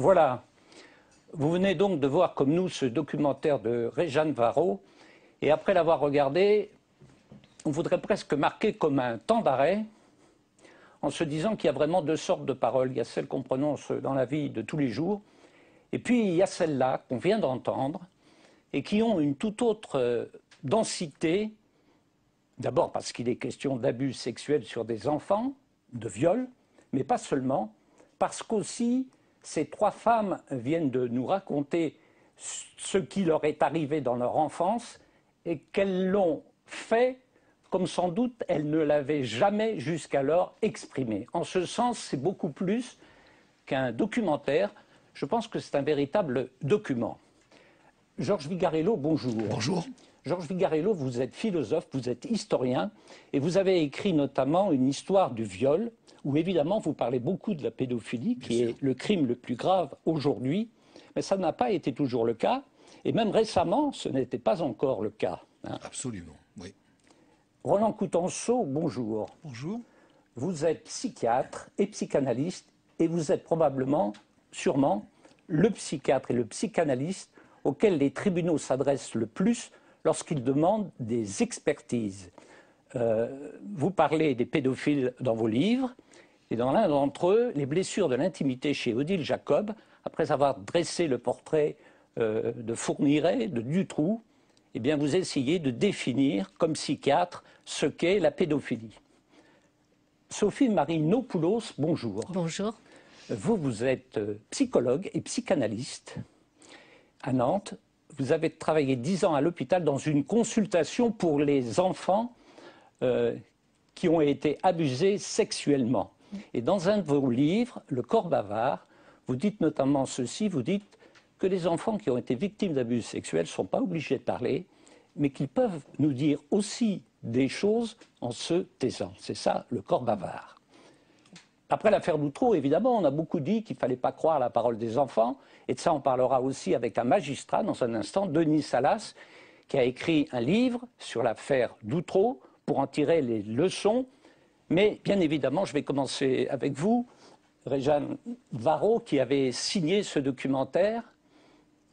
Voilà, vous venez donc de voir comme nous ce documentaire de Réjeanne Varrot, et après l'avoir regardé, on voudrait presque marquer comme un temps d'arrêt, en se disant qu'il y a vraiment deux sortes de paroles. Il y a celles qu'on prononce dans la vie de tous les jours, et puis il y a celles-là qu'on vient d'entendre, et qui ont une toute autre densité, d'abord parce qu'il est question d'abus sexuels sur des enfants, de viol, mais pas seulement, parce qu'aussi ces trois femmes viennent de nous raconter ce qui leur est arrivé dans leur enfance et qu'elles l'ont fait comme sans doute elles ne l'avaient jamais jusqu'alors exprimé. En ce sens, c'est beaucoup plus qu'un documentaire. Je pense que c'est un véritable document. Georges Vigarello, bonjour. Bonjour. Georges Vigarello, vous êtes philosophe, vous êtes historien, et vous avez écrit notamment une histoire du viol, où évidemment vous parlez beaucoup de la pédophilie, qui est le crime le plus grave aujourd'hui, mais ça n'a pas été toujours le cas, et même récemment, ce n'était pas encore le cas. Hein. Absolument, oui. Roland Coutenceau, bonjour. Bonjour. Vous êtes psychiatre et psychanalyste, et vous êtes probablement, sûrement, le psychiatre et le psychanalyste auquel les tribunaux s'adressent le plus lorsqu'ils demandent des expertises. Vous parlez des pédophiles dans vos livres, et dans l'un d'entre eux, les blessures de l'intimité chez Odile Jacob, après avoir dressé le portrait de Fourniret, de Dutroux, eh bien vous essayez de définir, comme psychiatre, ce qu'est la pédophilie. Sophie Marinopoulos, bonjour. Bonjour. Vous êtes psychologue et psychanalyste à Nantes. Vous avez travaillé 10 ans à l'hôpital dans une consultation pour les enfants qui ont été abusés sexuellement. Et dans un de vos livres, Le corps bavard, vous dites notamment ceci, vous dites que les enfants qui ont été victimes d'abus sexuels ne sont pas obligés de parler, mais qu'ils peuvent nous dire aussi des choses en se taisant. C'est ça, le corps bavard. Après l'affaire Dutroux, évidemment, on a beaucoup dit qu'il ne fallait pas croire la parole des enfants, et de ça on parlera aussi avec un magistrat dans un instant, Denis Salas, qui a écrit un livre sur l'affaire Dutroux pour en tirer les leçons. Mais bien évidemment, je vais commencer avec vous, Réjeanne Varrot, qui avait signé ce documentaire,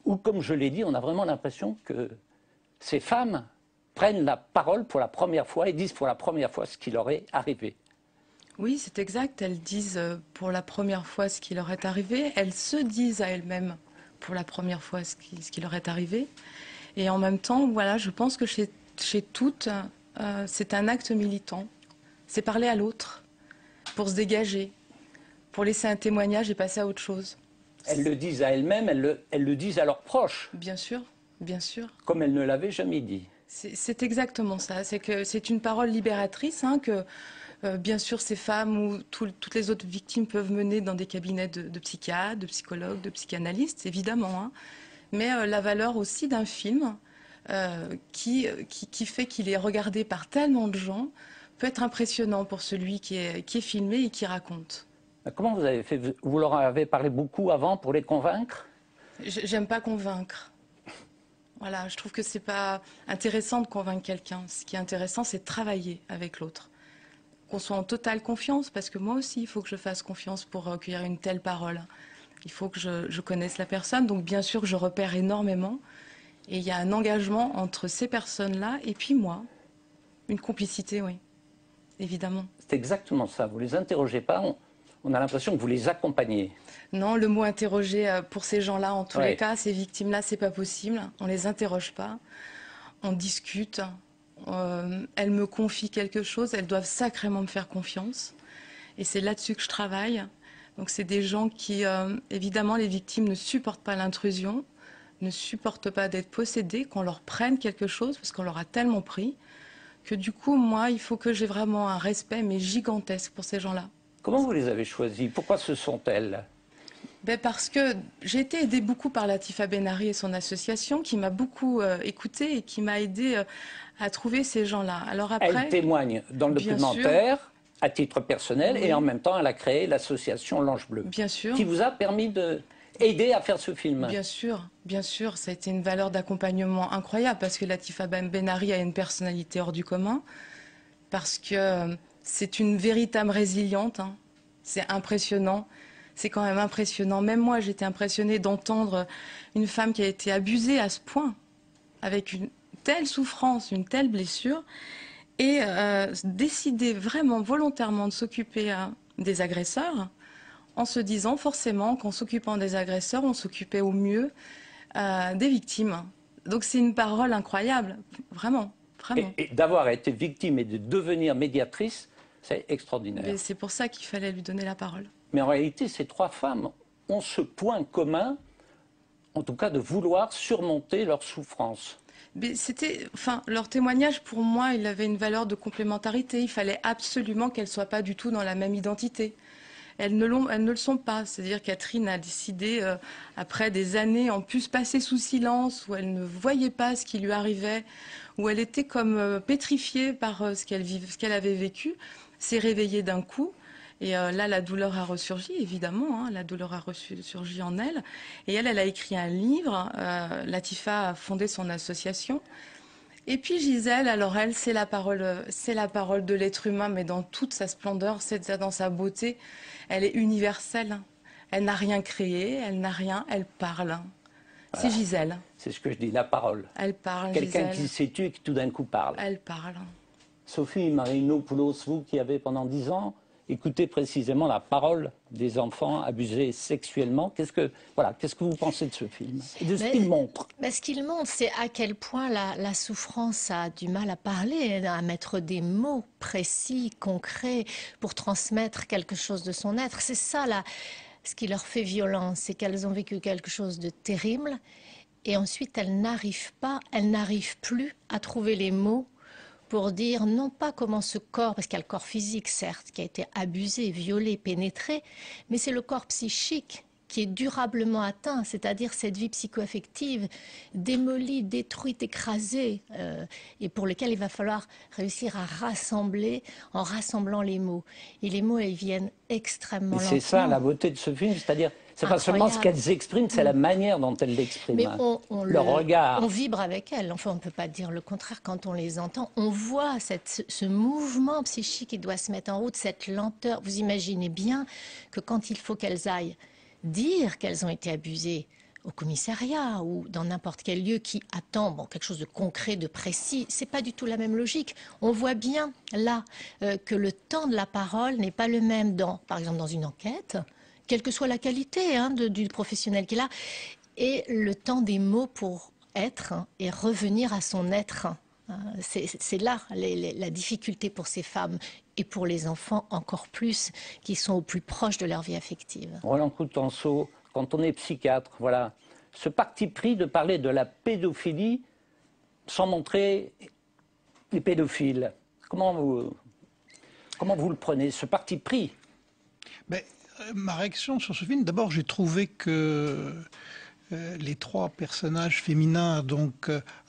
où, comme je l'ai dit, on a vraiment l'impression que ces femmes prennent la parole pour la première fois et disent pour la première fois ce qui leur est arrivé. Oui, c'est exact. Elles disent pour la première fois ce qui leur est arrivé. Elles se disent à elles-mêmes pour la première fois ce qui leur est arrivé. Et en même temps, voilà, je pense que chez toutes, c'est un acte militant. C'est parler à l'autre pour se dégager, pour laisser un témoignage et passer à autre chose. Elles le disent à elles-mêmes, elles le disent à leurs proches. Bien sûr, bien sûr. Comme elles ne l'avaient jamais dit. C'est exactement ça. C'est que c'est une parole libératrice que, bien sûr, ces femmes ou toutes les autres victimes peuvent mener dans des cabinets de psychiatres, de psychologues, de psychanalystes, évidemment. Mais la valeur aussi d'un film qui fait qu'il est regardé par tellement de gens peut être impressionnant pour celui qui est filmé et qui raconte. Comment vous avez fait? Vous leur avez parlé beaucoup avant pour les convaincre? J'aime pas convaincre. Voilà, je trouve que c'est pas intéressant de convaincre quelqu'un. Ce qui est intéressant, c'est de travailler avec l'autre. Qu'on soit en totale confiance, parce que moi aussi, il faut que je fasse confiance pour recueillir une telle parole. Il faut que je connaisse la personne, donc bien sûr, je repère énormément. Et il y a un engagement entre ces personnes-là et puis moi. Une complicité, oui, évidemment. C'est exactement ça. Vous ne les interrogez pas, on a l'impression que vous les accompagnez. Non, le mot interroger pour ces gens-là, en tous les cas, ces victimes-là, c'est pas possible. On les interroge pas, on discute. Elles me confient quelque chose, elles doivent sacrément me faire confiance. Et c'est là-dessus que je travaille. Donc c'est des gens qui, évidemment, les victimes ne supportent pas l'intrusion, ne supportent pas d'être possédées, qu'on leur prenne quelque chose, parce qu'on leur a tellement pris, que du coup, moi, il faut que j'ai vraiment un respect, mais gigantesque pour ces gens-là. Comment vous les avez choisis? Pourquoi ce sont elles? Parce que j'ai été aidée beaucoup par Latifa Benari et son association, qui m'a beaucoup écoutée et qui m'a aidée à trouver ces gens-là. Alors après, elle témoigne dans le documentaire, à titre personnel, oui. Et en même temps, elle a créé l'association L'Ange Bleu. Bien sûr. Qui vous a permis d'aider à faire ce film. Bien sûr, ça a été une valeur d'accompagnement incroyable, parce que Latifa Benari a une personnalité hors du commun, parce que c'est une véritable résiliente, c'est impressionnant. C'est quand même impressionnant. Même moi, j'étais impressionnée d'entendre une femme qui a été abusée à ce point, avec une telle souffrance, une telle blessure, et décider vraiment volontairement de s'occuper des agresseurs, en se disant forcément qu'en s'occupant des agresseurs, on s'occupait au mieux des victimes. Donc c'est une parole incroyable, vraiment, vraiment. Et d'avoir été victime et de devenir médiatrice, c'est extraordinaire. C'est pour ça qu'il fallait lui donner la parole. Mais en réalité, ces 3 femmes ont ce point commun, en tout cas de vouloir surmonter leur souffrance. Leur témoignage, pour moi, il avait une valeur de complémentarité. Il fallait absolument qu'elles ne soient pas du tout dans la même identité. Elles ne le sont pas. C'est-à-dire Catherine a décidé, après des années en plus passées sous silence, où elle ne voyait pas ce qui lui arrivait, où elle était comme pétrifiée par ce qu'elle avait vécu, s'est réveillée d'un coup. Et là, la douleur a ressurgi, évidemment, hein, la douleur a ressurgi en elle. Et elle a écrit un livre, Latifa a fondé son association. Et puis Gisèle, alors elle, c'est la parole de l'être humain, mais dans toute sa splendeur, dans sa beauté. Elle est universelle. Elle n'a rien créé, elle n'a rien, elle parle. Voilà. C'est Gisèle. C'est ce que je dis, la parole. Elle parle, quelqu'un qui s'est tué et qui tout d'un coup parle. Elle parle. Sophie Marinopoulos, vous qui avez pendant 10 ans écouté précisément la parole des enfants abusés sexuellement, qu'est-ce que vous pensez de ce film et de ce qu'il montre? Ce qu'il montre, c'est à quel point la souffrance a du mal à parler, à mettre des mots précis, concrets, pour transmettre quelque chose de son être. C'est ça, ce qui leur fait violence, c'est qu'elles ont vécu quelque chose de terrible, et ensuite elles n'arrivent plus à trouver les mots pour dire non pas comment ce corps, parce qu'il y a le corps physique certes, qui a été abusé, violé, pénétré, mais c'est le corps psychique qui est durablement atteint, c'est-à-dire cette vie psycho-affective démolie, détruite, écrasée, et pour lequel il va falloir réussir à rassembler en rassemblant les mots. Et les mots, ils viennent extrêmement lentement. C'est ça la beauté de ce film, c'est-à-dire c'est pas seulement ce qu'elles expriment, c'est la manière dont elles l'expriment. Mais le regard. On vibre avec elles. Enfin, on ne peut pas dire le contraire quand on les entend. On voit ce mouvement psychique qui doit se mettre en route, cette lenteur. Vous imaginez bien que quand il faut qu'elles aillent dire qu'elles ont été abusées au commissariat ou dans n'importe quel lieu qui attend quelque chose de concret, de précis, c'est pas du tout la même logique. On voit bien là que le temps de la parole n'est pas le même par exemple dans une enquête, quelle que soit la qualité du professionnel qu'il a, et le temps des mots pour être et revenir à son être. C'est là la difficulté pour ces femmes et pour les enfants encore plus, qui sont au plus proche de leur vie affective. Roland Coutenceau, quand on est psychiatre, voilà, ce parti pris de parler de la pédophilie sans montrer les pédophiles, comment vous le prenez, ce parti pris? Ma réaction sur ce film, d'abord j'ai trouvé que les 3 personnages féminins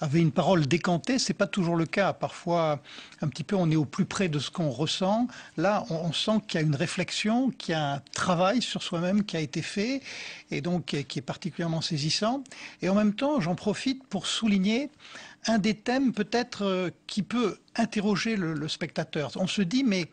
avaient une parole décantée. C'est pas toujours le cas. Parfois, un petit peu, on est au plus près de ce qu'on ressent. Là, on sent qu'il y a une réflexion, qu'il y a un travail sur soi-même qui a été fait, et donc qui est particulièrement saisissant. Et en même temps, j'en profite pour souligner un des thèmes peut-être qui peut interroger le spectateur. On se dit, mais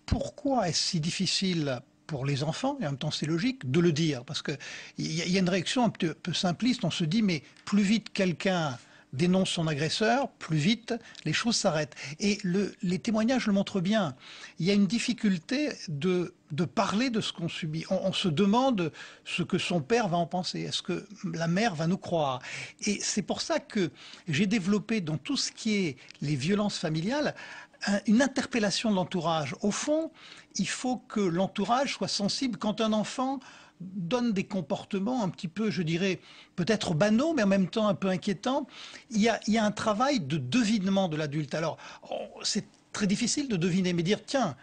pourquoi est-ce si difficile pour les enfants, et en même temps c'est logique, de le dire, parce qu'il y a une réaction un peu simpliste, on se dit mais plus vite quelqu'un dénonce son agresseur, plus vite les choses s'arrêtent. Et les témoignages le montrent bien, il y a une difficulté de parler de ce qu'on subit. On se demande ce que son père va en penser, est-ce que la mère va nous croire? Et c'est pour ça que j'ai développé dans tout ce qui est les violences familiales, une interpellation de l'entourage. Au fond, il faut que l'entourage soit sensible quand un enfant donne des comportements un petit peu, je dirais, peut-être banaux, mais en même temps un peu inquiétants. Il y a un travail de devinement de l'adulte. Alors, c'est très difficile de deviner, mais dire, tiens,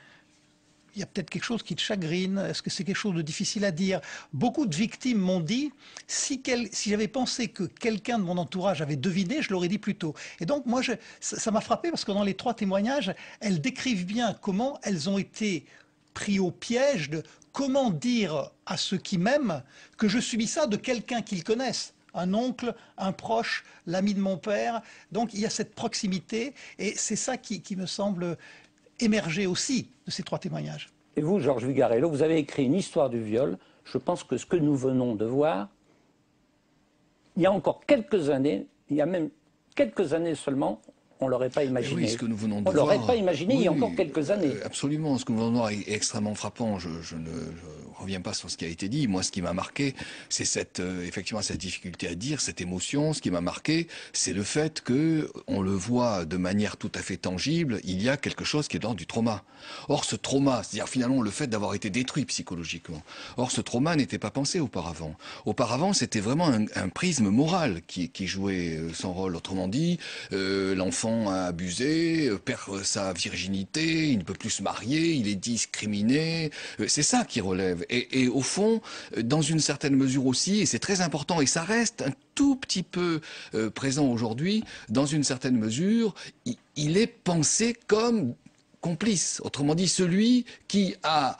il y a peut-être quelque chose qui te chagrine, est-ce que c'est quelque chose de difficile à dire? Beaucoup de victimes m'ont dit, si j'avais pensé que quelqu'un de mon entourage avait deviné, je l'aurais dit plus tôt. Et donc moi, ça m'a frappé parce que dans les 3 témoignages, elles décrivent bien comment elles ont été pris au piège de comment dire à ceux qui m'aiment que je subis ça de quelqu'un qu'ils connaissent. Un oncle, un proche, l'ami de mon père. Donc il y a cette proximité et c'est ça qui me semble émerger aussi de ces 3 témoignages. Et vous, Georges Vigarello, vous avez écrit une histoire du viol je pense que ce que nous venons de voir, il y a encore quelques années, il y a même quelques années seulement, on ne l'aurait pas imaginé. Oui, ce que nous venons de on ne l'aurait voir, pas imaginé il y a encore quelques années. Absolument, ce que nous venons de voir est extrêmement frappant. Je ne reviens pas sur ce qui a été dit. Moi, ce qui m'a marqué, c'est effectivement cette difficulté à dire, cette émotion. Ce qui m'a marqué, c'est le fait que on le voit de manière tout à fait tangible. Il y a quelque chose qui est de l'ordre du trauma. Or, ce trauma, c'est-à-dire finalement le fait d'avoir été détruit psychologiquement. Or, ce trauma n'était pas pensé auparavant. Auparavant, c'était vraiment un prisme moral qui jouait son rôle. Autrement dit, l'enfant a abusé, perd sa virginité, il ne peut plus se marier, il est discriminé. C'est ça qui relève. Et au fond, dans une certaine mesure aussi, et c'est très important, et ça reste un tout petit peu présent aujourd'hui, dans une certaine mesure, il est pensé comme complice. Autrement dit, celui qui a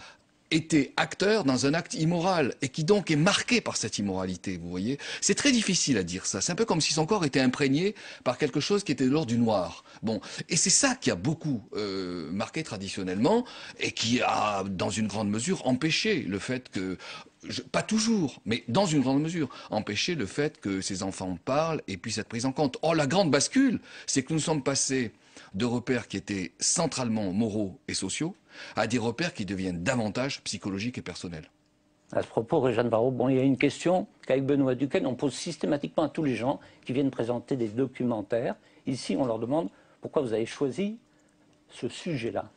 été acteur dans un acte immoral et qui donc est marqué par cette immoralité, vous voyez. C'est très difficile à dire ça. C'est un peu comme si son corps était imprégné par quelque chose qui était de l'ordre du noir. Bon, et c'est ça qui a beaucoup marqué traditionnellement et qui a, dans une grande mesure, empêché le fait que, pas toujours, mais dans une grande mesure, empêché le fait que ces enfants parlent et puissent être pris en compte. Or, la grande bascule, c'est que nous sommes passés de repères qui étaient centralement moraux et sociaux à des repères qui deviennent davantage psychologiques et personnels. À ce propos, Réjeanne Varraud, il y a une question qu'avec Benoît Duquesne, on pose systématiquement à tous les gens qui viennent présenter des documentaires. Ici, on leur demande pourquoi vous avez choisi ce sujet-là.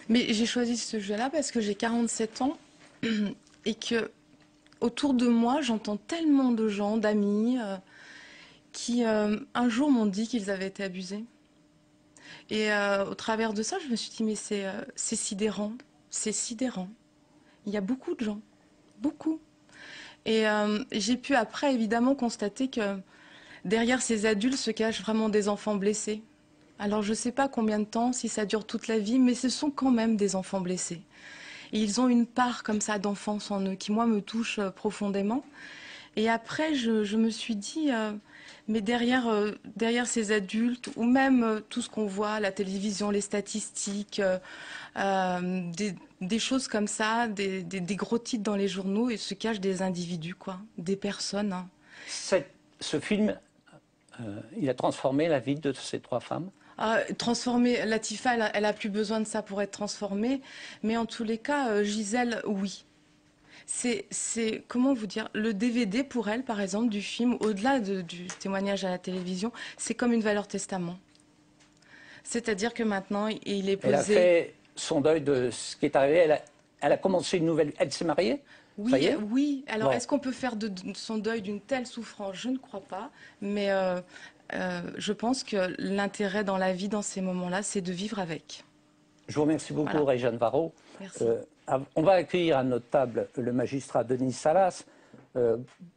Mais j'ai choisi ce sujet-là parce que j'ai 47 ans et que autour de moi, j'entends tellement de gens, d'amis, qui un jour m'ont dit qu'ils avaient été abusés. Et au travers de ça, je me suis dit, mais c'est sidérant, c'est sidérant. Il y a beaucoup de gens, beaucoup. Et j'ai pu après, évidemment, constater que derrière ces adultes se cachent vraiment des enfants blessés. Alors je ne sais pas combien de temps, si ça dure toute la vie, mais ce sont quand même des enfants blessés. Et ils ont une part comme ça d'enfance en eux qui, moi, me touche profondément. Et après, je me suis dit, mais derrière ces adultes, ou même tout ce qu'on voit à la télévision, les statistiques, des choses comme ça, des gros titres dans les journaux, il se cache des individus, quoi, des personnes. Hein. Ce film, il a transformé la vie de ces trois femmes. Transformer, Latifa, elle a plus besoin de ça pour être transformée, mais en tous les cas, Gisèle, oui. C'est, comment vous dire, le DVD pour elle, par exemple, du film, au-delà du témoignage à la télévision, c'est comme une valeur testament. C'est-à-dire que maintenant, il est posé... Elle a fait son deuil de ce qui est arrivé, elle a commencé une nouvelle... Elle s'est mariée ? Oui, oui. Alors, bon. Est-ce qu'on peut faire de son deuil d'une telle souffrance? Je ne crois pas, mais je pense que l'intérêt dans la vie, dans ces moments-là, c'est de vivre avec. Je vous remercie beaucoup, voilà. Réjeanne Varraud. Merci. On va accueillir à notre table le magistrat Denis Salas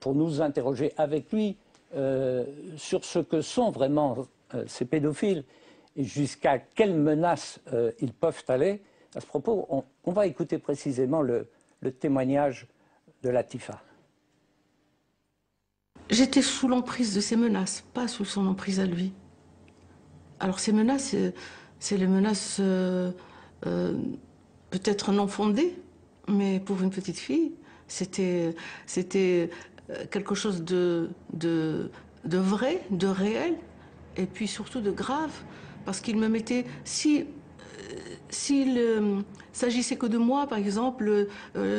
pour nous interroger avec lui sur ce que sont vraiment ces pédophiles et jusqu'à quelles menaces ils peuvent aller. À ce propos, on va écouter précisément le témoignage de Latifa. J'étais sous l'emprise de ces menaces, pas sous son emprise à lui. Alors ces menaces, c'est les menaces peut-être non fondées, mais pour une petite fille, c'était quelque chose de vrai, de réel, et puis surtout de grave, parce qu'il me mettait... S'il s'agissait que de moi, par exemple,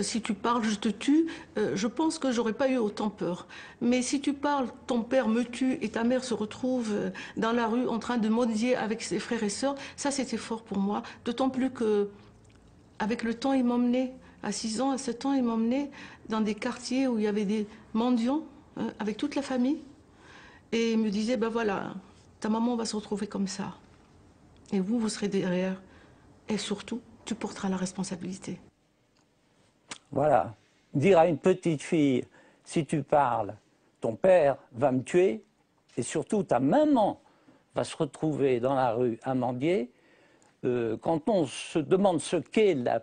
si tu parles, je te tue, je pense que j'aurais pas eu autant peur. Mais si tu parles, ton père me tue et ta mère se retrouve dans la rue en train de mendier avec ses frères et sœurs, ça c'était fort pour moi. D'autant plus que, avec le temps, il m'emmenait, à 6 ans, à 7 ans, il m'emmenait dans des quartiers où il y avait des mendiants, avec toute la famille. Et il me disait, ben voilà, ta maman va se retrouver comme ça. Et vous serez derrière. Et surtout, tu porteras la responsabilité. Voilà. Dire à une petite fille, si tu parles, ton père va me tuer, et surtout ta maman va se retrouver dans la rue à mendier, quand on se demande ce qu'est la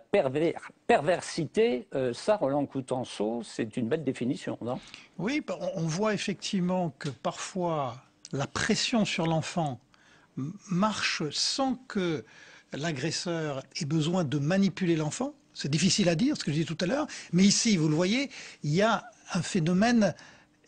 perversité, ça, Roland Coutenceau, c'est une belle définition, non? Oui, on voit effectivement que parfois la pression sur l'enfant marche sans que l'agresseur ait besoin de manipuler l'enfant. C'est difficile à dire, ce que je disais tout à l'heure, mais ici, vous le voyez, il y a un phénomène,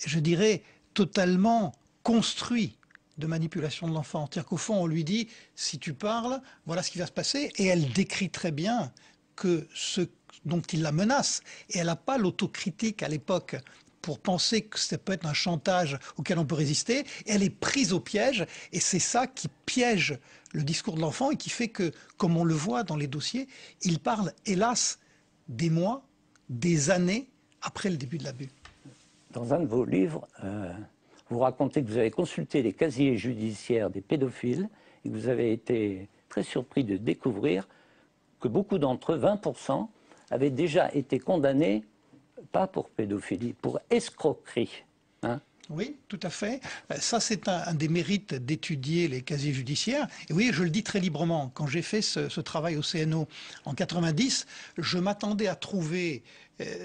je dirais, totalement construit de manipulation de l'enfant. C'est-à-dire qu'au fond, on lui dit, si tu parles, voilà ce qui va se passer, et elle décrit très bien que ce dont il la menace, et elle n'a pas l'autocritique à l'époque pour penser que ça peut être un chantage auquel on peut résister, et elle est prise au piège, et c'est ça qui piège le discours de l'enfant et qui fait que, comme on le voit dans les dossiers, il parle, hélas, des mois, des années après le début de l'abus. Dans un de vos livres, vous racontez que vous avez consulté les casiers judiciaires des pédophiles et que vous avez été très surpris de découvrir que beaucoup d'entre eux, 20%, avaient déjà été condamnés, pas pour pédophilie, pour escroquerie. Hein? Oui, tout à fait. Ça, c'est un des mérites d'étudier les casiers judiciaires. Et oui, je le dis très librement. Quand j'ai fait ce travail au CNO en 90, je m'attendais à trouver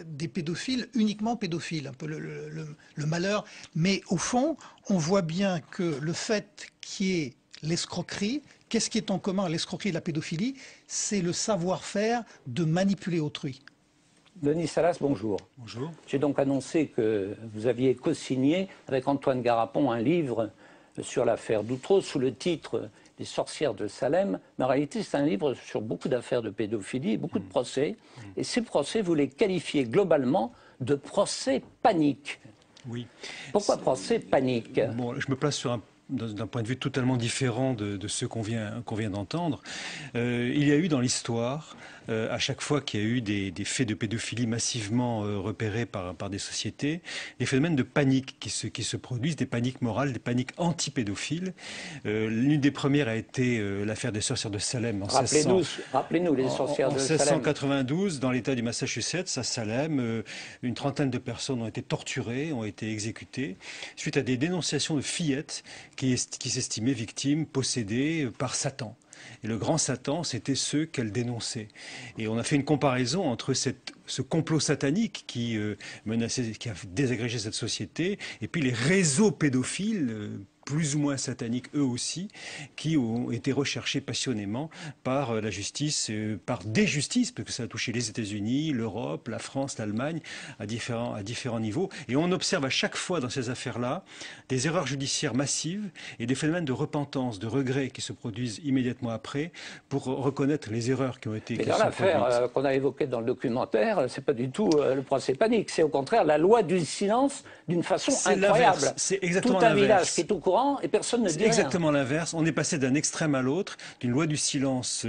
des pédophiles, uniquement pédophiles, un peu le malheur. Mais au fond, on voit bien que le fait qu'il y ait l'escroquerie, qu'est-ce qui est en commun à l'escroquerie et la pédophilie? C'est le savoir-faire de manipuler autrui. Denis Salas, bonjour. Bonjour. J'ai donc annoncé que vous aviez co-signé avec Antoine Garapon un livre sur l'affaire Doutreau sous le titre « Les sorcières de Salem ». Mais en réalité, c'est un livre sur beaucoup d'affaires de pédophilie et beaucoup de procès. Et ces procès, vous les qualifiez globalement de procès panique. Oui. Pourquoi procès panique? Bon, je me place d'un point de vue totalement différent de ce qu'on vient d'entendre. Il y a eu dans l'histoire, à chaque fois qu'il y a eu des faits de pédophilie massivement repérés par des sociétés, des phénomènes de panique qui se produisent, des paniques morales, des paniques anti-pédophiles. L'une des premières a été l'affaire des sorcières de Salem en Rappelez-nous les sorcières de Salem. En 1692, dans l'État du Massachusetts, à Salem, une trentaine de personnes ont été torturées, ont été exécutées, suite à des dénonciations de fillettes qui s'estimaient victimes, possédées par Satan. Et le grand Satan, c'était ceux qu'elle dénonçait. Et on a fait une comparaison entre ce complot satanique qui a désagrégé cette société, et puis les réseaux pédophiles, plus ou moins sataniques eux aussi, qui ont été recherchés passionnément par la justice, par des justices, parce que ça a touché les États-Unis, l'Europe, la France, l'Allemagne, à différents niveaux. Et on observe à chaque fois dans ces affaires-là des erreurs judiciaires massives et des phénomènes de repentance, de regret qui se produisent immédiatement après pour reconnaître les erreurs qui ont été produites. Mais dans l'affaire qu'on a évoquée dans le documentaire, c'est pas du tout le procès panique, c'est au contraire la loi du silence d'une façon incroyable. C'est exactement tout un village qui est au courant et personne ne dit rien. C'est exactement l'inverse. On est passé d'un extrême à l'autre, d'une loi du silence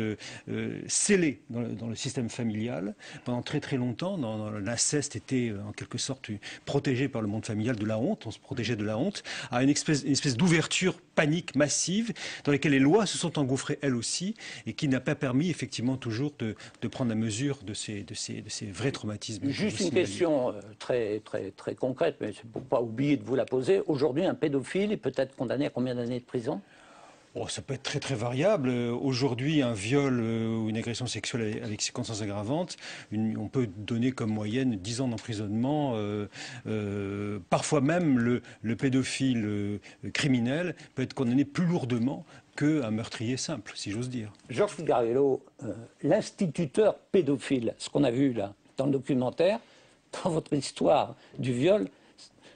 scellée dans le système familial. Pendant très très longtemps, l'inceste était en quelque sorte protégé par le monde familial de la honte, on se protégeait de la honte, à une espèce d'ouverture panique massive dans laquelle les lois se sont engouffrées elles aussi et qui n'a pas permis effectivement toujours de prendre la mesure de ces vrais traumatismes. Juste une question très concrète, mais c'est pour ne pas oublier de vous la poser. Aujourd'hui, un pédophile est peut-être condamné à combien d'années de prison ? Ça peut être très très variable. Aujourd'hui, un viol ou une agression sexuelle avec circonstances aggravantes, on peut donner comme moyenne 10 ans d'emprisonnement. Parfois même, le pédophile criminel peut être condamné plus lourdement qu'un meurtrier simple, si j'ose dire. Georges Figarello, l'instituteur pédophile, ce qu'on a vu là dans le documentaire, dans votre histoire du viol,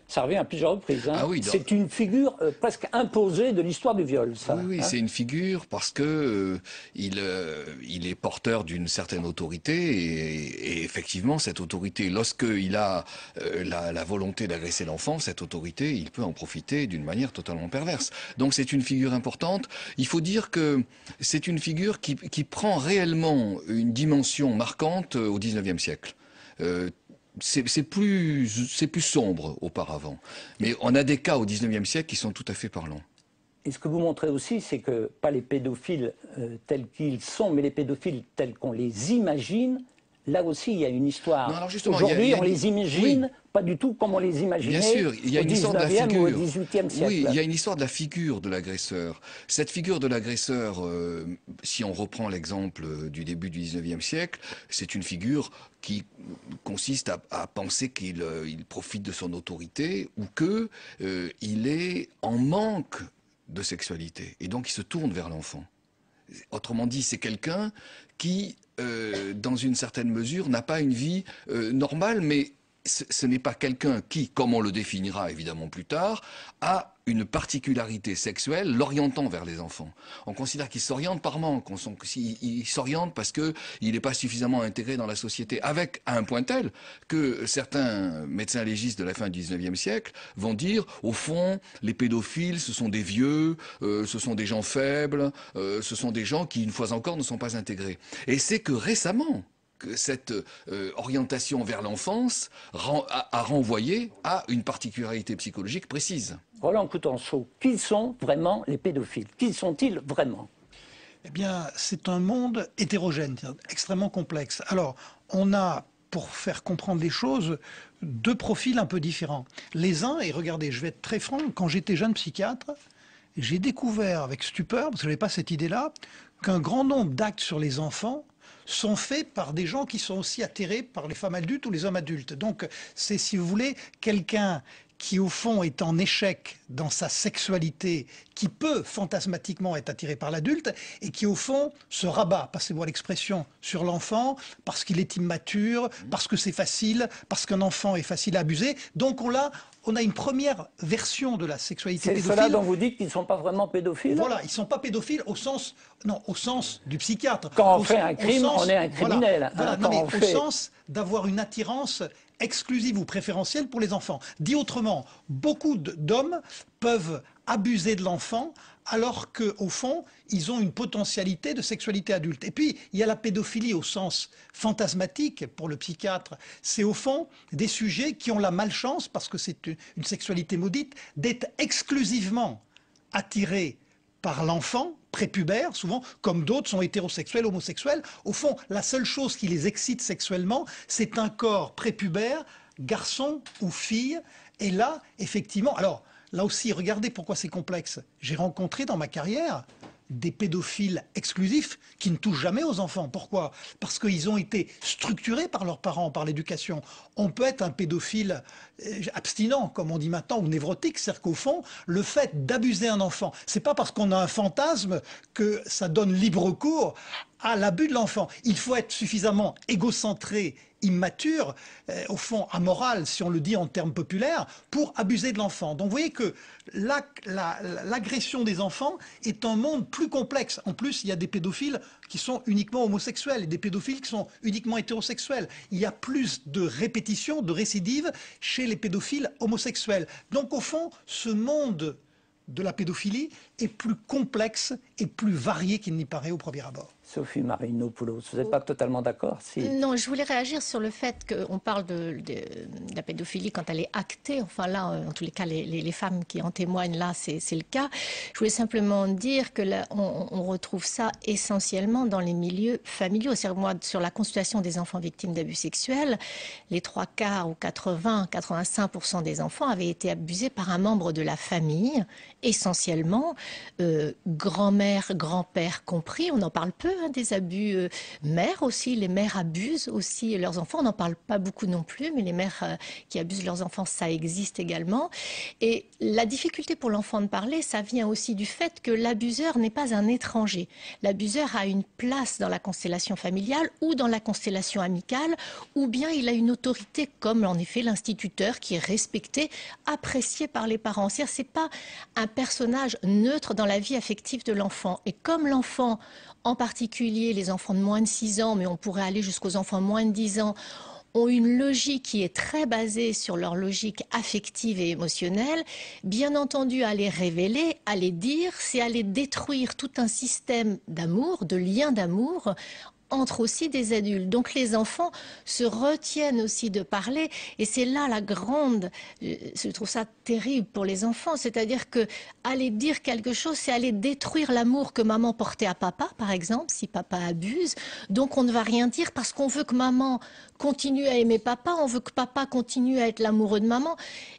ça revient à plusieurs reprises. Hein. Ah oui, c'est une figure presque imposée de l'histoire du viol, ça. Oui, hein. C'est une figure parce que il est porteur d'une certaine autorité et effectivement, cette autorité, lorsqu'il a la volonté d'agresser l'enfant, cette autorité, il peut en profiter d'une manière totalement perverse. Donc c'est une figure importante. Il faut dire que c'est une figure qui prend réellement une dimension marquante au XIXe siècle. C'est plus sombre auparavant. Mais on a des cas au XIXe siècle qui sont tout à fait parlants. Et ce que vous montrez aussi, c'est que pas les pédophiles tels qu'ils sont, mais les pédophiles tels qu'on les imagine, là aussi il y a une histoire. Aujourd'hui, on les imagine pas du tout comme on les imaginait. Bien sûr, il y a une histoire de la figure. Ou au XVIIIe siècle. Oui, il y a une histoire de la figure de l'agresseur. Cette figure de l'agresseur, si on reprend l'exemple du début du XIXe siècle, c'est une figure qui consiste à penser qu'il profite de son autorité ou qu'il est en manque de sexualité. Et donc il se tourne vers l'enfant. Autrement dit, c'est quelqu'un qui dans une certaine mesure, n'a pas une vie normale, mais ce n'est pas quelqu'un qui, comme on le définira évidemment plus tard, a une particularité sexuelle l'orientant vers les enfants. On considère qu'il s'oriente par manque, il s'oriente parce qu'il n'est pas suffisamment intégré dans la société, avec à un point tel que certains médecins légistes de la fin du XIXe siècle vont dire, au fond, les pédophiles, ce sont des vieux, ce sont des gens faibles, ce sont des gens qui, une fois encore, ne sont pas intégrés. Et c'est que récemment, que cette orientation vers l'enfance a renvoyé à une particularité psychologique précise. Roland Coutenceau, qui sont vraiment les pédophiles? Qui sont-ils vraiment? Eh bien, c'est un monde hétérogène, extrêmement complexe. Alors, on a, pour faire comprendre les choses, deux profils un peu différents. Les uns, et regardez, je vais être très franc, quand j'étais jeune psychiatre, j'ai découvert avec stupeur, parce que je n'avais pas cette idée-là, qu'un grand nombre d'actes sur les enfants sont faits par des gens qui sont aussi attirés par les femmes adultes ou les hommes adultes. Donc c'est, si vous voulez, quelqu'un qui au fond est en échec dans sa sexualité, qui peut fantasmatiquement être attiré par l'adulte, et qui au fond se rabat, passez-moi l'expression, sur l'enfant, parce qu'il est immature, parce que c'est facile, parce qu'un enfant est facile à abuser. Donc on a une première version de la sexualité pédophile. C'est cela dont vous dites qu'ils ne sont pas vraiment pédophiles? Voilà, ils ne sont pas pédophiles au sens du psychiatre. Quand on fait un crime, on est un criminel. Voilà, non, mais au sens d'avoir une attirance exclusive ou préférentielle pour les enfants. Dit autrement, beaucoup d'hommes peuvent abuser de l'enfant alors qu'au fond, ils ont une potentialité de sexualité adulte. Et puis, il y a la pédophilie au sens fantasmatique pour le psychiatre. C'est au fond des sujets qui ont la malchance, parce que c'est une sexualité maudite, d'être exclusivement attirés par l'enfant prépubère, souvent, comme d'autres sont hétérosexuels, homosexuels. Au fond, la seule chose qui les excite sexuellement, c'est un corps prépubère, garçon ou fille. Et là, effectivement, alors, là aussi, regardez pourquoi c'est complexe. J'ai rencontré dans ma carrière des pédophiles exclusifs qui ne touchent jamais aux enfants. Pourquoi? Parce qu'ils ont été structurés par leurs parents, par l'éducation. On peut être un pédophile abstinent, comme on dit maintenant, ou névrotique. C'est-à-dire qu'au fond, le fait d'abuser un enfant, c'est pas parce qu'on a un fantasme que ça donne libre cours à l'abus de l'enfant. Il faut être suffisamment égocentré, immature, au fond amoral, si on le dit en termes populaires, pour abuser de l'enfant. Donc vous voyez que l'agression des enfants est un monde plus complexe. En plus, il y a des pédophiles qui sont uniquement homosexuels et des pédophiles qui sont uniquement hétérosexuels. Il y a plus de répétitions, de récidives chez les pédophiles homosexuels. Donc au fond, ce monde de la pédophilie est plus complexe et plus varié qu'il n'y paraît au premier abord. Sophie Marinopoulos, vous n'êtes pas totalement d'accord? Non, je voulais réagir sur le fait qu'on parle de la pédophilie quand elle est actée. Enfin là, en tous les cas, les femmes qui en témoignent, là, c'est le cas. Je voulais simplement dire que là, on retrouve ça essentiellement dans les milieux familiaux. C'est-à-dire, moi, sur la consultation des enfants victimes d'abus sexuels, les 3/4 ou 85% des enfants avaient été abusés par un membre de la famille, essentiellement, grand-mère, grand-père compris. On en parle peu, des abus mères aussi. Les mères abusent aussi leurs enfants. On n'en parle pas beaucoup non plus, mais les mères qui abusent leurs enfants, ça existe également. Et la difficulté pour l'enfant de parler, ça vient aussi du fait que l'abuseur n'est pas un étranger. L'abuseur a une place dans la constellation familiale ou dans la constellation amicale, ou bien il a une autorité comme en effet l'instituteur qui est respecté, apprécié par les parents. C'est pas un personnage neutre dans la vie affective de l'enfant. Et comme l'enfant, en particulier les enfants de moins de 6 ans, mais on pourrait aller jusqu'aux enfants de moins de 10 ans, ont une logique qui est très basée sur leur logique affective et émotionnelle, bien entendu, à les révéler, à les dire, c'est aller détruire tout un système d'amour, de liens d'amour, entre aussi des adultes. Donc les enfants se retiennent aussi de parler et c'est là la grande, je trouve ça terrible pour les enfants, c'est-à-dire que aller dire quelque chose, c'est aller détruire l'amour que maman portait à papa, par exemple, si papa abuse. Donc on ne va rien dire parce qu'on veut que maman continue à aimer papa, on veut que papa continue à être l'amoureux de maman.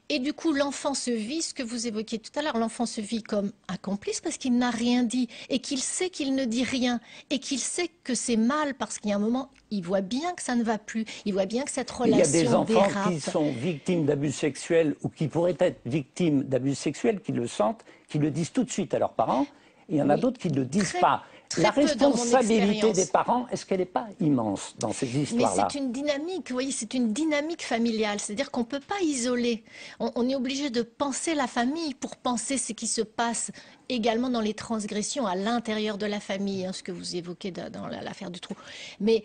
Et du coup, l'enfant se vit, ce que vous évoquiez tout à l'heure, l'enfant se vit comme un complice parce qu'il n'a rien dit et qu'il sait qu'il ne dit rien et qu'il sait que c'est mal parce qu'il y a un moment, il voit bien que ça ne va plus, il voit bien que cette relation dérape. Il y a des enfants qui sont victimes d'abus sexuels ou qui pourraient être victimes d'abus sexuels, qui le sentent, qui le disent tout de suite à leurs parents. Et il y en a d'autres qui ne le disent pas. très la peu dans mon responsabilité expérience. des parents, est-ce qu'elle n'est pas immense dans ces Mais histoires-là? c'est une dynamique, vous voyez, c'est une dynamique familiale. C'est-à-dire qu'on ne peut pas isoler. On est obligé de penser la famille pour penser ce qui se passe également dans les transgressions à l'intérieur de la famille, hein, ce que vous évoquez dans l'affaire du trou. Mais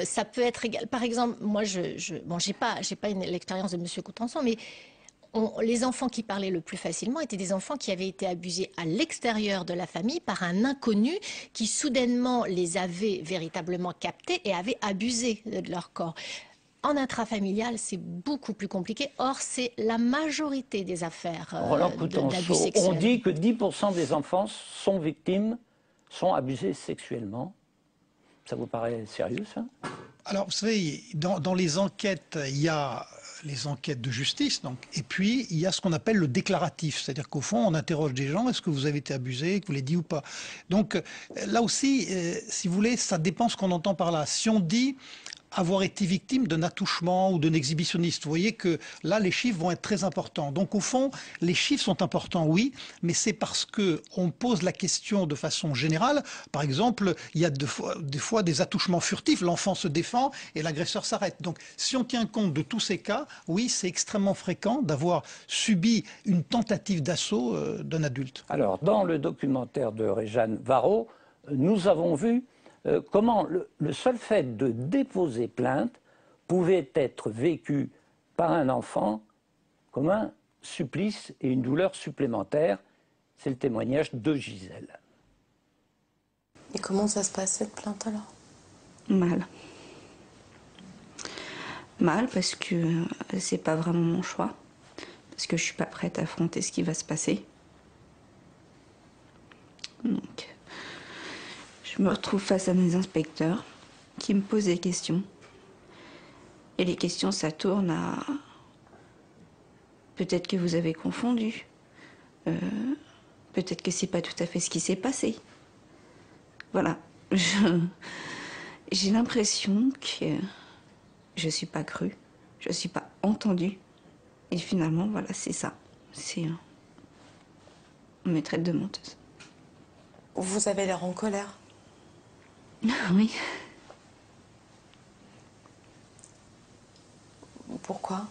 ça peut être égal. Par exemple, moi, bon, j'ai pas l'expérience de Monsieur Coutançon, mais les enfants qui parlaient le plus facilement étaient des enfants qui avaient été abusés à l'extérieur de la famille par un inconnu qui soudainement les avait véritablement captés et avait abusé de leur corps. En intrafamilial, c'est beaucoup plus compliqué. Or, c'est la majorité des affaires Roland d'abus Coutançon, sexuels. on dit que 10% des enfants sont abusés sexuellement. Ça vous paraît sérieux, ça? Alors, vous savez, dans les enquêtes, il y a les enquêtes de justice, donc, et puis il y a ce qu'on appelle le déclaratif, c'est-à-dire qu'au fond, on interroge des gens, est-ce que vous avez été abusé, que vous l'avez dit ou pas. Donc là aussi, si vous voulez, ça dépend ce qu'on entend par là. Si on dit avoir été victime d'un attouchement ou d'un exhibitionniste. Vous voyez que là, les chiffres vont être très importants. Donc au fond, les chiffres sont importants, oui, mais c'est parce qu'on pose la question de façon générale. Par exemple, il y a des fois des attouchements furtifs, l'enfant se défend et l'agresseur s'arrête. Donc si on tient compte de tous ces cas, oui, c'est extrêmement fréquent d'avoir subi une tentative d'assaut d'un adulte. Alors, dans le documentaire de Réjeanne Varraud, nous avons vu comment le seul fait de déposer plainte pouvait être vécu par un enfant comme un supplice et une douleur supplémentaire. C'est le témoignage de Gisèle. Et comment ça se passe cette plainte alors? Mal. Mal parce que c'est pas vraiment mon choix. Parce que je suis pas prête à affronter ce qui va se passer. Donc, je me retrouve face à des inspecteurs qui me posent des questions. Et les questions, ça tourne à... Peut-être que vous avez confondu. Peut-être que c'est pas tout à fait ce qui s'est passé. Voilà. J'ai l'impression que je suis pas crue, je suis pas entendue. Et finalement, voilà, c'est ça. On me traite de menteuse. Vous avez l'air en colère. Oui. Pourquoi?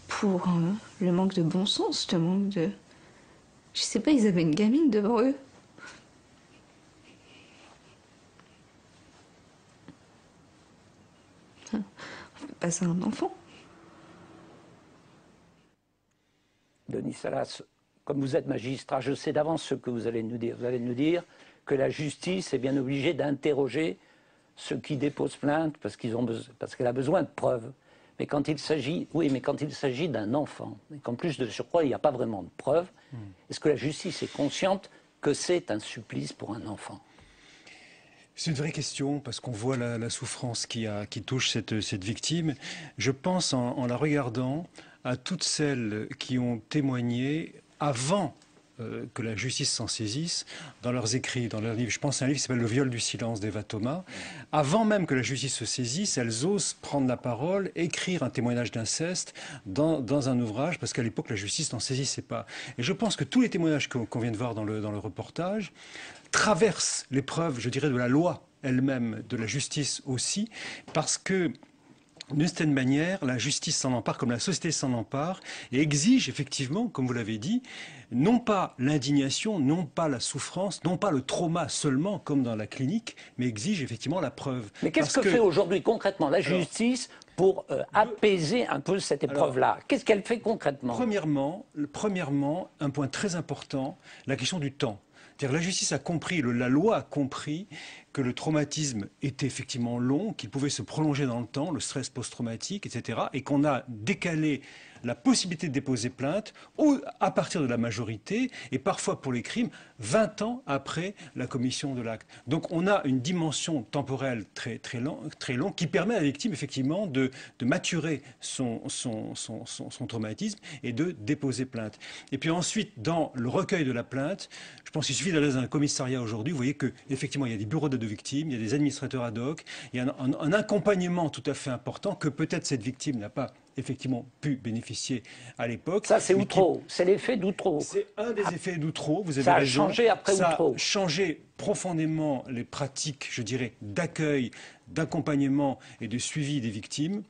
Pour le manque de bon sens, le manque de... Je sais pas, ils avaient une gamine devant eux. On fait pas ça à un enfant. Denis Salas, comme vous êtes magistrat, je sais d'avance ce que vous allez nous dire. Vous allez nous dire que la justice est bien obligée d'interroger ceux qui déposent plainte parce qu'elle a besoin de preuves. Mais quand il s'agit, d'un enfant, et qu'en plus de surcroît, il n'y a pas vraiment de preuves, est-ce que la justice est consciente que c'est un supplice pour un enfant? C'est une vraie question, parce qu'on voit la souffrance qui touche cette victime. Je pense, en la regardant, à toutes celles qui ont témoigné avant que la justice s'en saisisse, dans leurs écrits, dans leurs livres. Je pense à un livre qui s'appelle « Le viol du silence » d'Eva Thomas. Avant même que la justice se saisisse, elles osent prendre la parole, écrire un témoignage d'inceste dans un ouvrage, parce qu'à l'époque, la justice n'en saisissait pas. Et je pense que tous les témoignages qu'on vient de voir dans le reportage traversent l'épreuve, je dirais, de la loi elle-même, de la justice aussi, parce que d'une certaine manière, la justice s'en empare comme la société s'en empare et exige effectivement, comme vous l'avez dit, non pas l'indignation, non pas la souffrance, non pas le trauma seulement comme dans la clinique, mais exige effectivement la preuve. Mais qu'est-ce que fait aujourd'hui concrètement la justice pour apaiser un peu cette épreuve-là? Qu'est-ce qu'elle fait concrètement? Premièrement, un point très important, la question du temps. C'est-à-dire la justice a compris, la loi a compris que le traumatisme était effectivement long, qu'il pouvait se prolonger dans le temps, le stress post-traumatique, etc. Et qu'on a décalé la possibilité de déposer plainte à partir de la majorité, et parfois pour les crimes, 20 ans après la commission de l'acte. Donc on a une dimension temporelle très longue qui permet à la victime effectivement de maturer son traumatisme et de déposer plainte. Et puis ensuite, dans le recueil de la plainte, je pense qu'il suffit d'aller dans un commissariat aujourd'hui, vous voyez qu'effectivement il y a des bureaux d'aide de victimes, il y a des administrateurs ad hoc, il y a un accompagnement tout à fait important que peut-être cette victime n'a pas effectivement pu bénéficier à l'époque. Ça, c'est Outreau. C'est l'effet d'Outreau. C'est un des effets d'Outreau, vous avez ça raison. A changé après Outreau. Ça a changé profondément les pratiques, je dirais, d'accueil, d'accompagnement et de suivi des victimes.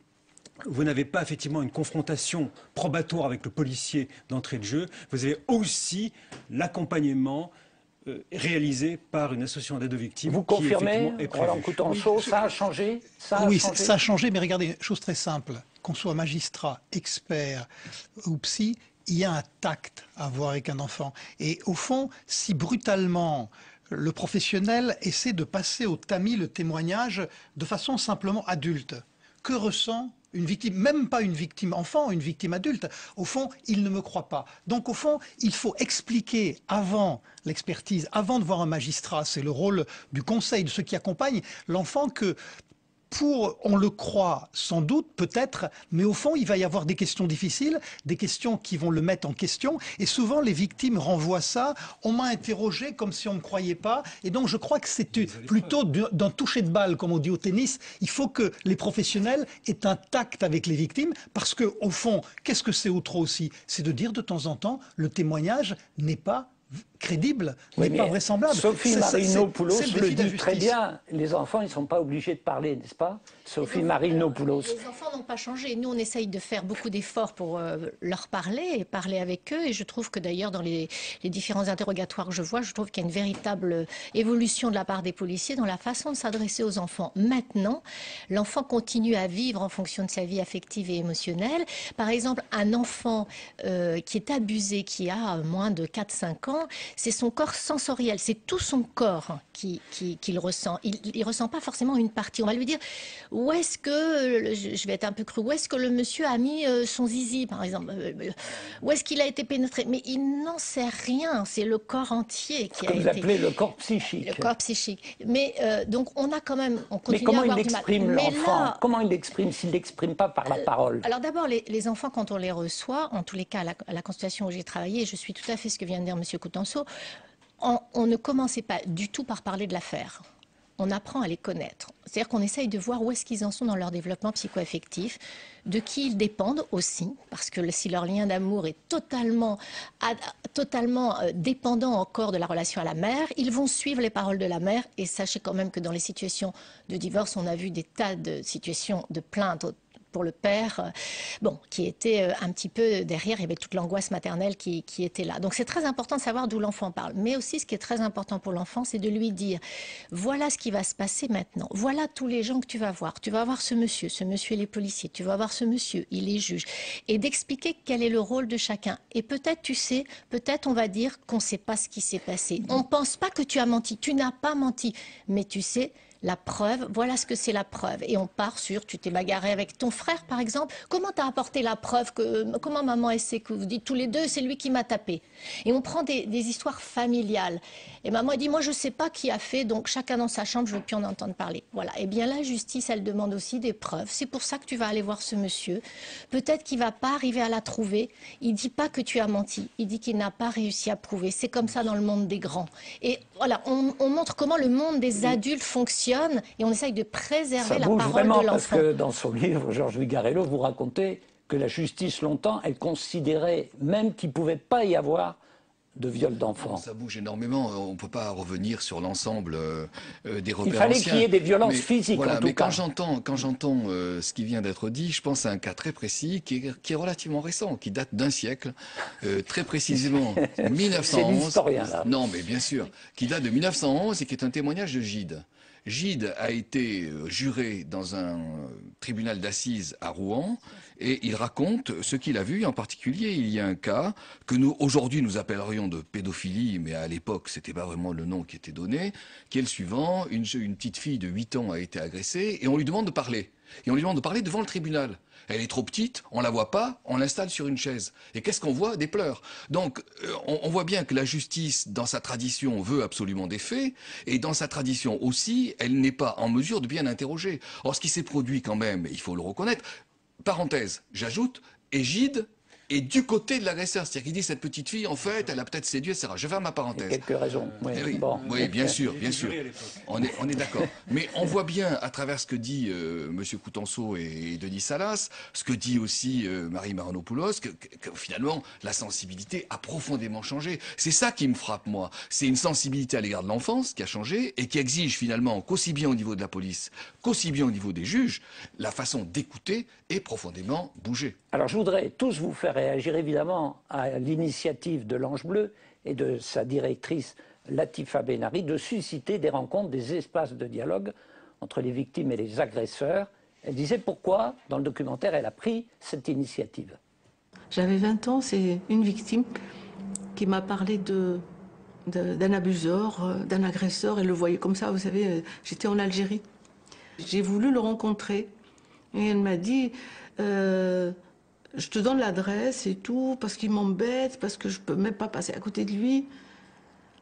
Vous n'avez pas effectivement une confrontation probatoire avec le policier d'entrée de jeu. Vous avez aussi l'accompagnement réalisé par une association d'aide aux victimes. Vous confirmez, Roland Coutanceau, ça a changé? Oui, ça a changé, mais regardez, une chose très simple. Qu'on soit magistrat, expert ou psy, il y a un tact à avoir avec un enfant. Et au fond, si brutalement le professionnel essaie de passer au tamis le témoignage de façon simplement adulte, que ressent une victime, même pas une victime enfant, une victime adulte? Au fond, il ne me croit pas. Donc au fond, il faut expliquer avant l'expertise, avant de voir un magistrat, c'est le rôle du conseil, de ceux qui accompagnent l'enfant, que on le croit sans doute, peut-être, mais au fond, il va y avoir des questions difficiles, des questions qui vont le mettre en question. Et souvent, les victimes renvoient ça. On m'a interrogé comme si on ne me croyait pas. Et donc, je crois que c'est plutôt d'un toucher de balle, comme on dit au tennis. Il faut que les professionnels aient un tact avec les victimes, parce que, au fond, qu'est-ce que c'est Outreau aussi? C'est de dire de temps en temps, le témoignage n'est pas crédible, n'est pas vraisemblable. Sophie Marinopoulos le dit très bien. Les enfants, ils ne sont pas obligés de parler, n'est-ce pas, Sophie Marinopoulos? Les enfants n'ont pas changé. Nous, on essaye de faire beaucoup d'efforts pour leur parler et parler avec eux. Et je trouve que d'ailleurs, dans les différents interrogatoires que je vois, je trouve qu'il y a une véritable évolution de la part des policiers dans la façon de s'adresser aux enfants. Maintenant, l'enfant continue à vivre en fonction de sa vie affective et émotionnelle. Par exemple, un enfant qui est abusé, qui a moins de 4-5 ans, c'est son corps sensoriel, c'est tout son corps qu'il ressent. Il ne ressent pas forcément une partie. On va lui dire, où est-ce que, je vais être un peu cru, où est-ce que le monsieur a mis son zizi, par exemple, où est-ce qu'il a été pénétré? Mais il n'en sait rien, c'est le corps entier qui a été... Vous appelez le corps psychique. Le corps psychique. Mais donc on a quand même... On continue mais comment à avoir il l'exprime, l'enfant? là... Comment il l'exprime s'il ne l'exprime pas par la parole? Alors d'abord, les enfants, quand on les reçoit, en tous les cas, à la consultation où j'ai travaillé, je suis tout à fait ce que vient de dire M. Coutanceau, on ne commençait pas du tout par parler de l'affaire. On apprend à les connaître. C'est-à-dire qu'on essaye de voir où est-ce qu'ils en sont dans leur développement psycho-affectif, de qui ils dépendent aussi, parce que si leur lien d'amour est totalement dépendant encore de la relation à la mère, ils vont suivre les paroles de la mère. Et sachez quand même que dans les situations de divorce, on a vu des tas de situations de plainte pour le père, qui était un petit peu derrière, il y avait toute l'angoisse maternelle qui était là. Donc c'est très important de savoir d'où l'enfant parle. Mais aussi, ce qui est très important pour l'enfant, c'est de lui dire, voilà ce qui va se passer maintenant, voilà tous les gens que tu vas voir. Tu vas voir ce monsieur il est policier, tu vas voir ce monsieur, il est juge. Et d'expliquer quel est le rôle de chacun. Et peut-être, tu sais, peut-être on va dire qu'on ne sait pas ce qui s'est passé. On ne pense pas que tu as menti, tu n'as pas menti. Mais tu sais, la preuve, voilà ce que c'est la preuve. Et on part sur, tu t'es bagarré avec ton frère, par exemple. Comment t'as apporté la preuve comment maman, elle sait que vous dites tous les deux, c'est lui qui m'a tapé. Et on prend des histoires familiales. Et maman, elle dit, moi, je sais pas qui a fait, donc chacun dans sa chambre, je veux plus en entendre parler. Voilà. Et bien, la justice, elle demande aussi des preuves. C'est pour ça que tu vas aller voir ce monsieur. Peut-être qu'il va pas arriver à la trouver. Il dit pas que tu as menti. Il dit qu'il n'a pas réussi à prouver. C'est comme ça dans le monde des grands. Et voilà, on montre comment le monde des adultes fonctionne. Et on essaye de préserver la parole vraiment, de l'enfant. Parce que dans son livre, Georges Vigarello, vous racontez que la justice, longtemps, elle considérait même qu'il ne pouvait pas y avoir de viol d'enfants. Ça bouge énormément. On ne peut pas revenir sur l'ensemble des repères anciens. Il fallait qu'il y ait des violences physiques, voilà, en tout cas. Quand j'entends ce qui vient d'être dit, je pense à un cas très précis qui est relativement récent, qui date d'un siècle, très précisément 1911. C'est l'historien, là. Non, mais bien sûr. Qui date de 1911 et qui est un témoignage de Gide. Gide a été juré dans un tribunal d'assises à Rouen et il raconte ce qu'il a vu. En particulier, il y a un cas que nous, aujourd'hui, nous appellerions de pédophilie, mais à l'époque, c'était pas vraiment le nom qui était donné, qui est le suivant. Une petite fille de 8 ans a été agressée et on lui demande de parler. Et on lui demande de parler devant le tribunal. Elle est trop petite, on la voit pas, on l'installe sur une chaise. Et qu'est-ce qu'on voit? Des pleurs. Donc, on voit bien que la justice, dans sa tradition, veut absolument des faits, et dans sa tradition aussi, elle n'est pas en mesure de bien interroger. Or, ce qui s'est produit quand même, il faut le reconnaître, parenthèse, j'ajoute, Égide est du côté de l'agresseur. C'est-à-dire qu'il dit cette petite fille, en fait, elle a peut-être séduit, etc. Je vais faire ma parenthèse. Il y a quelques raisons. Oui, Oui, bon. oui, bien sûr, bien sûr. On est d'accord. Mais on voit bien, à travers ce que dit M. Coutenceau et Denis Salas, ce que dit aussi Marie Maronopoulos, que finalement, la sensibilité a profondément changé. C'est ça qui me frappe, moi. C'est une sensibilité à l'égard de l'enfance qui a changé et qui exige finalement qu'aussi bien au niveau de la police qu'aussi bien au niveau des juges, la façon d'écouter est profondément bougée. Alors je voudrais tous vous faire réagir évidemment à l'initiative de l'Ange Bleu et de sa directrice Latifa Benari de susciter des rencontres, des espaces de dialogue entre les victimes et les agresseurs. Elle disait pourquoi, dans le documentaire, elle a pris cette initiative. J'avais 20 ans, c'est une victime qui m'a parlé d'un abuseur, d'un agresseur. Elle le voyait comme ça, vous savez, j'étais en Algérie. J'ai voulu le rencontrer et elle m'a dit je te donne l'adresse et tout parce qu'il m'embête, parce que je peux même pas passer à côté de lui.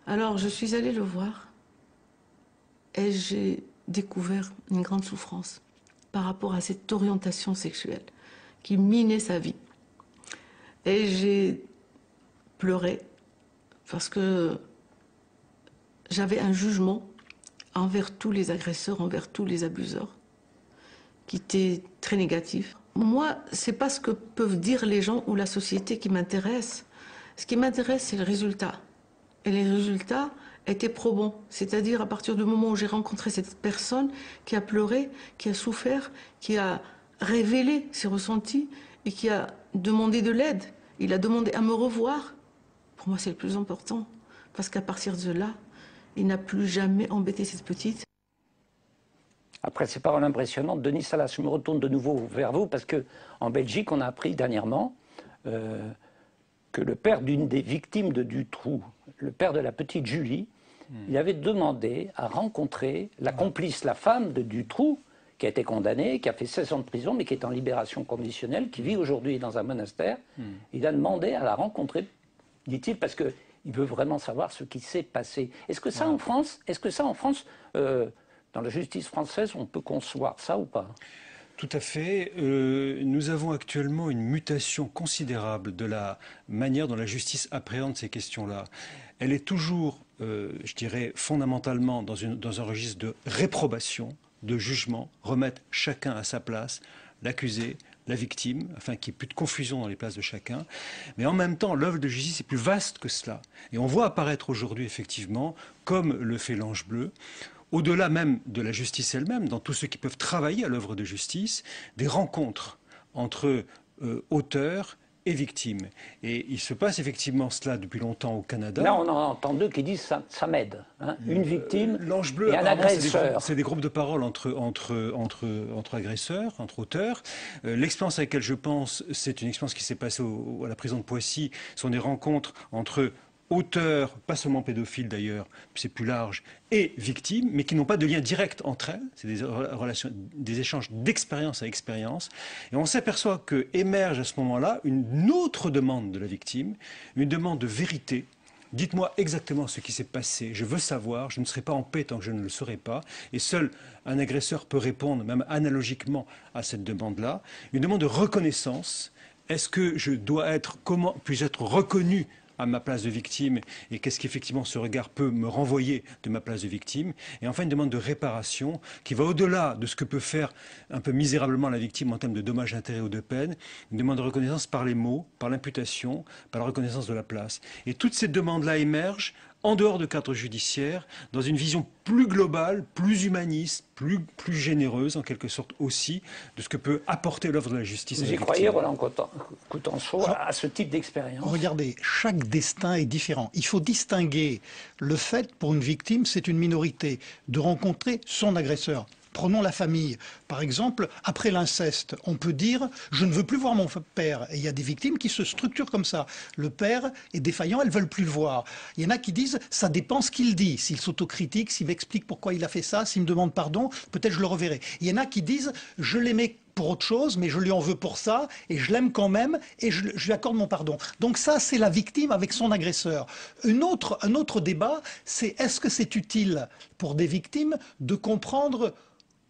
Alors je suis allée le voir et j'ai découvert une grande souffrance par rapport à cette orientation sexuelle qui minait sa vie. Et j'ai pleuré parce que j'avais un jugement envers tous les agresseurs, envers tous les abuseurs, qui était très négatif. Moi, c'est pas ce que peuvent dire les gens ou la société qui m'intéresse. Ce qui m'intéresse, c'est le résultat. Et les résultats étaient probants. C'est-à-dire, à partir du moment où j'ai rencontré cette personne qui a pleuré, qui a souffert, qui a révélé ses ressentis et qui a demandé de l'aide. Il a demandé à me revoir. Pour moi, c'est le plus important. Parce qu'à partir de là, il n'a plus jamais embêté cette petite. Après ces paroles impressionnantes, Denis Salas, je me retourne de nouveau vers vous parce qu'en Belgique, on a appris dernièrement que le père d'une des victimes de Dutroux, le père de la petite Julie, il avait demandé à rencontrer la complice, la femme de Dutroux, qui a été condamnée, qui a fait 16 ans de prison, mais qui est en libération conditionnelle, qui vit aujourd'hui dans un monastère. Il a demandé à la rencontrer, dit-il, parce que il veut vraiment savoir ce qui s'est passé. Est-ce que ça, en France, dans la justice française, on peut concevoir ça ou pas? Tout à fait. Nous avons actuellement une mutation considérable de la manière dont la justice appréhende ces questions-là. Elle est toujours, je dirais, fondamentalement dans un registre de réprobation, de jugement, remettre chacun à sa place, l'accusé, la victime, afin qu'il n'y ait plus de confusion dans les places de chacun. Mais en même temps, l'œuvre de justice est plus vaste que cela. Et on voit apparaître aujourd'hui, effectivement, comme le fait l'Ange Bleu, au-delà même de la justice elle-même, dans tous ceux qui peuvent travailler à l'œuvre de justice, des rencontres entre auteurs et victimes. Et il se passe effectivement cela depuis longtemps au Canada. Là, on en entend deux qui disent ça m'aide. Hein, une victime l'Ange Bleu, et un agresseur. C'est des groupes de parole entre agresseurs, entre auteurs. L'expérience à laquelle je pense, c'est une expérience qui s'est passée à la prison de Poissy. Ce sont des rencontres entre auteurs, pas seulement pédophiles d'ailleurs, c'est plus large, et victimes, mais qui n'ont pas de lien direct entre elles. C'est des relations, des échanges d'expérience à expérience. Et on s'aperçoit que émerge à ce moment-là une autre demande de la victime, une demande de vérité. Dites-moi exactement ce qui s'est passé, je veux savoir, je ne serai pas en paix tant que je ne le saurai pas. Et seul un agresseur peut répondre, même analogiquement, à cette demande-là. Une demande de reconnaissance. Est-ce que je dois être, comment puis-je être reconnu à ma place de victime et qu'est-ce qu'effectivement ce regard peut me renvoyer de ma place de victime. Et enfin une demande de réparation qui va au-delà de ce que peut faire un peu misérablement la victime en termes de dommages, intérêts ou de peine, une demande de reconnaissance par les mots, par l'imputation, par la reconnaissance de la place. Et toutes ces demandes-là émergent en dehors de cadre judiciaire, dans une vision plus globale, plus humaniste, plus généreuse en quelque sorte aussi, de ce que peut apporter l'œuvre de la justice. Vous y croyez, Roland Coutenceau, à ce type d'expérience? Regardez, chaque destin est différent. Il faut distinguer le fait, pour une victime, c'est une minorité, de rencontrer son agresseur. Prenons la famille. Par exemple, après l'inceste, on peut dire « je ne veux plus voir mon père ». Et il y a des victimes qui se structurent comme ça. Le père est défaillant, elles ne veulent plus le voir. Il y en a qui disent « ça dépend ce qu'il dit ». S'il s'autocritique, s'il m'explique pourquoi il a fait ça, s'il me demande pardon, peut-être je le reverrai. Il y en a qui disent « je l'aimais pour autre chose, mais je lui en veux pour ça, et je l'aime quand même, et je lui accorde mon pardon ». Donc ça, c'est la victime avec son agresseur. Un autre débat, c'est est-ce que c'est utile pour des victimes de comprendre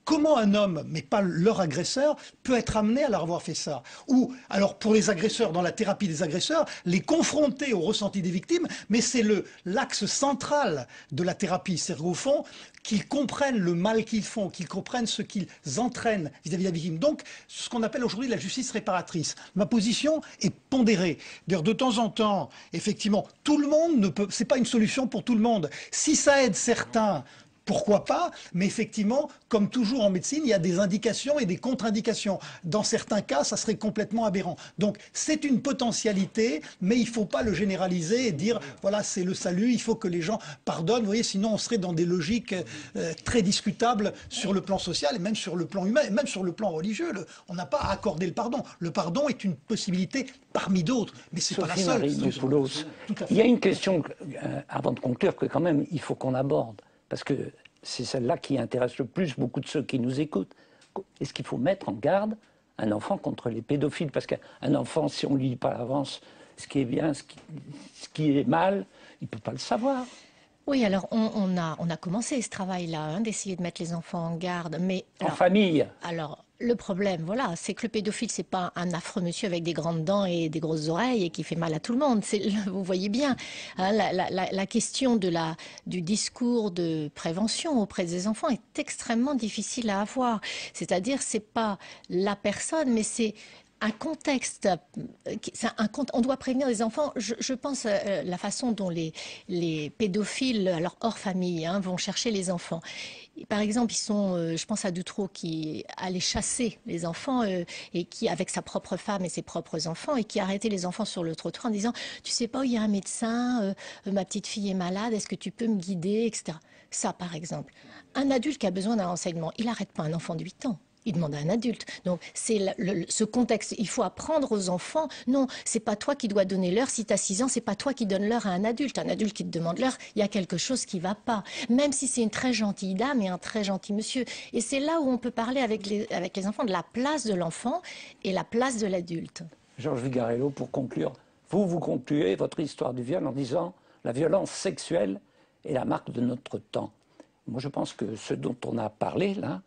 comment un homme, mais pas leur agresseur, peut être amené à leur avoir fait ça? Ou, alors pour les agresseurs, dans la thérapie des agresseurs, les confronter au ressenti des victimes, mais c'est l'axe central de la thérapie. C'est-à-dire au fond, qu'ils comprennent le mal qu'ils font, qu'ils comprennent ce qu'ils entraînent vis-à-vis de la victime. Donc, ce qu'on appelle aujourd'hui la justice réparatrice. Ma position est pondérée. D'ailleurs, de temps en temps, effectivement, tout le monde ne peut, c'est pas une solution pour tout le monde. Si ça aide certains, pourquoi pas? Mais effectivement, comme toujours en médecine, il y a des indications et des contre-indications. Dans certains cas, ça serait complètement aberrant. Donc, c'est une potentialité, mais il ne faut pas le généraliser et dire, voilà, c'est le salut, il faut que les gens pardonnent. Vous voyez, sinon on serait dans des logiques très discutables sur le plan social et même sur le plan humain et même sur le plan religieux. On n'a pas à accorder le pardon. Le pardon est une possibilité parmi d'autres, mais c'est pas la seule. Il y a une question, avant de conclure, que quand même, il faut qu'on aborde. Parce que c'est celle-là qui intéresse le plus beaucoup de ceux qui nous écoutent. Est-ce qu'il faut mettre en garde un enfant contre les pédophiles? Parce qu'un enfant, si on ne lui dit pas à l'avance ce qui est bien, ce qui est mal, il ne peut pas le savoir. Oui, alors on a commencé ce travail-là, d'essayer de mettre les enfants en garde. Mais, en famille. Alors, le problème, voilà, c'est que le pédophile, c'est pas un affreux monsieur avec des grandes dents et des grosses oreilles et qui fait mal à tout le monde. Vous voyez bien, hein, la question du discours de prévention auprès des enfants est extrêmement difficile à avoir. C'est-à-dire, c'est pas la personne, mais c'est un contexte, on doit prévenir les enfants. Je pense la façon dont les pédophiles, alors hors famille, vont chercher les enfants. Par exemple, je pense à Dutroux qui allait chasser les enfants et qui, avec sa propre femme et ses propres enfants, et qui arrêtait les enfants sur le trottoir en disant « Tu sais pas où il y a un médecin, ma petite fille est malade, est-ce que tu peux me guider ?» etc. Ça, par exemple. Un adulte qui a besoin d'un renseignement, il n'arrête pas un enfant de 8 ans. Il demande à un adulte. Donc, c'est ce contexte. Il faut apprendre aux enfants. Non, c'est pas toi qui dois donner l'heure. Si tu as 6 ans, c'est pas toi qui donne l'heure à un adulte. Un adulte qui te demande l'heure, il y a quelque chose qui va pas. Même si c'est une très gentille dame et un très gentil monsieur. Et c'est là où on peut parler avec les enfants de la place de l'enfant et la place de l'adulte. Georges Vigarello, pour conclure, vous concluez votre histoire du viol en disant « La violence sexuelle est la marque de notre temps ». Moi, je pense que ce dont on a parlé, là,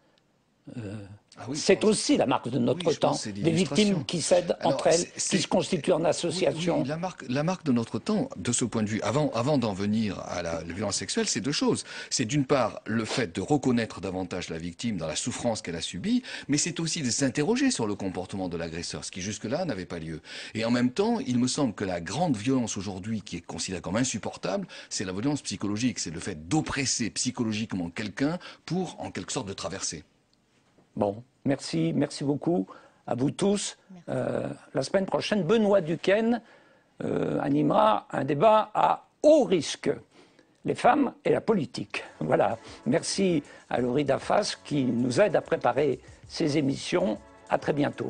c'est aussi la marque de notre temps, des victimes qui s'aident entre elles, qui se constituent en association. Oui, la marque de notre temps, de ce point de vue, avant d'en venir à la violence sexuelle, c'est deux choses. C'est d'une part le fait de reconnaître davantage la victime dans la souffrance qu'elle a subie, mais c'est aussi de s'interroger sur le comportement de l'agresseur, ce qui jusque-là n'avait pas lieu. Et en même temps, il me semble que la grande violence aujourd'hui, qui est considérée comme insupportable, c'est la violence psychologique, c'est le fait d'oppresser psychologiquement quelqu'un pour, en quelque sorte, de traverser. Bon, merci beaucoup à vous tous. La semaine prochaine, Benoît Duquesne animera un débat à haut risque, les femmes et la politique. Voilà, merci à Laurie Dafas qui nous aide à préparer ces émissions. À très bientôt.